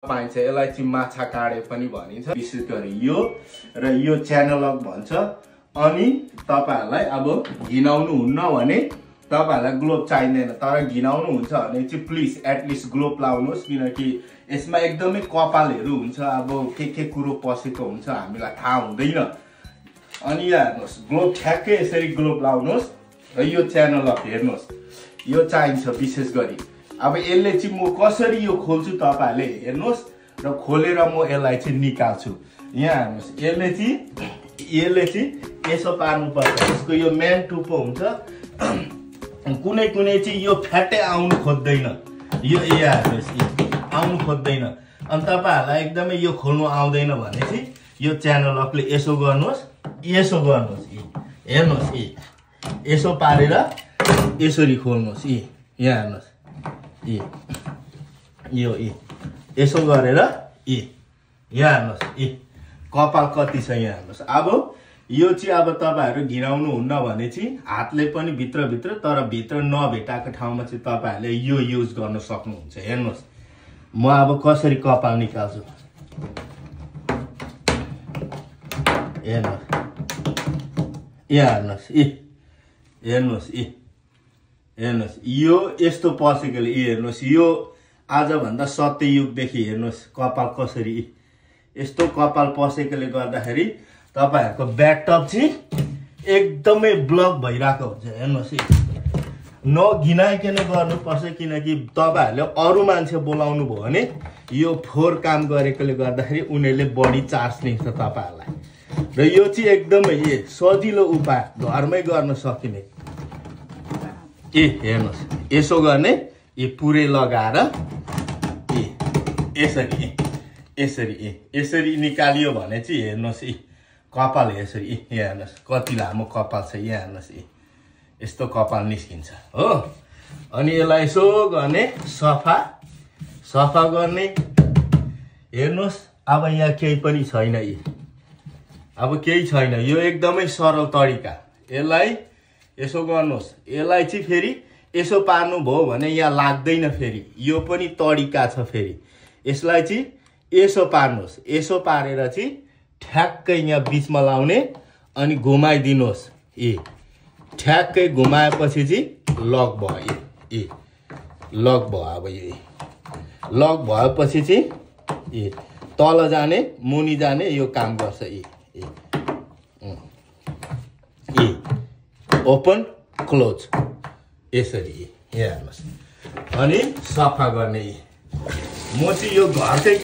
पाइन्छ यसलाई चाहिँ माछा काडे पनि भनिन्छ विशेष गरी यो र यो च्यानल लक भन्छ। अनि तपाईहरुलाई अब घिनाउनु हुन्न भने तपाईहरुलाई ग्लोभ चाहिदैन, तर घिनाउनु हुन्छ भने चाहिँ प्लिज एटलिस्ट ग्लोभ लाउनुहोस्, किनकि यसमा एकदमै कपालहरु हुन्छ, अब के कुरो पसेको हुन्छ हामीलाई थाहा हुँदैन। अनि यहाँ हेर्नुहोस् ग्लोभ ठ्याक्कै यसरी ग्लोभ लाउनुहोस् र यो च्यानल लक हेर्नुहोस् यो चाहिन्छ विशेष गरी। अब यसले चाहिँ म कसरी यो खोल्छु तपाईहरुले हेर्नुहोस् र खोलेर म यसलाई चाहिँ निकाल्छु। यहाँ हेर्नुहोस् यसले चाहिँ यसो पार्नु पर्छ, यसको यो मेन टुप्पो हुन्छ। कुनै चाहिँ यो फ्याटै आउनु खोज्दैन, यो हेर्नुहोस् आउनु खोज्दैन। अनि तपाईहरुलाई एकदमै यो खोल्नु आउँदैन भने चाहिँ यो च्यानल लकले यसो गर्नुहोस् हेर्नुहोस् यसो पारेर यसरी खोल्नुहोस्। यहाँ हेर्नुहोस् यो यसो गरेर यहाँ हेर्नुहोस् कपाल कति छ यहाँ हेर्नुहोस्। अब यो चाहिँ अब तपाईहरु घिनाउनु हुन्न भने चाहिँ हातले पनि भित्र तर भित्र नभेटाको ठाउँमा चाहिँ तपाईहरुले यो युज गर्न सक्नुहुन्छ। हेर्नुहोस् म अब कसरी कपाल निकाल्छु हेर्नुहोस्। यहाँ हेर्नुहोस् यो यस्तो पसेकोले हेर्नुहोस् यो आजभन्दा सत्ययुगदेखि हेर्नुहोस् कपाल कसरी यस्तो कपाल पसेकोले गर्दाखेरि तपाईहरुको ब्याकटप चाहिँ एकदमै ब्लक भइराको हुन्छ। हेर्नुहोस् नघिनाइकन गर्नुपर्छ, किनकि तपाईहरुले अरु मान्छे बोलाउनु भयो भने यो फोहोर काम गरेकोले गर्दाखेरि उनीहरुले बढी चार्ज लिन्छ तपाईहरुलाई। र यो चाहिँ एकदमै सजिलो उपाय घरमै गर्न सकिने। हेर्नुहोस् यसो गर्ने पुरै लगाएर यसरी निकालियो भने चाहिँ हेर्नुहोस् कपाल यसरी यहाँ हेर्नुहोस् कति लामो कपाल छ। यहाँ हेर्नुहोस् यस्तो कपाल निस्किन्छ हो। अनि यसलाई यसो गर्ने सफा गर्ने। हेर्नुहोस् अब यहाँ केही पनि छैन, अब केही छैन, यो एकदमै सरल तरिका। यसलाई यसो गर्नुहोस्, यसलाई चाहिँ फेरि यसो पार्नु भयो भने यहाँ लाग्दैन, फेरि यो पनि तरिका छ। फेरि यसलाई चाहिँ यसो पार्नुहोस्, यसो पारेर चाहिँ ठ्याक्कै यहाँ बीचमा लाउने अनि घुमाइदिनुहोस्। ठ्याक्कै घुमाएपछि चाहिँ लक भयो। लक भयो। अब यो लक भएपछि चाहिँ तल जाने मुनि जाने यो काम गर्छ। ओपन क्लोज यसरी यहाँ हेर्नुहोस्। अनि सफा गर्ने। म चाहिँ यो घरकै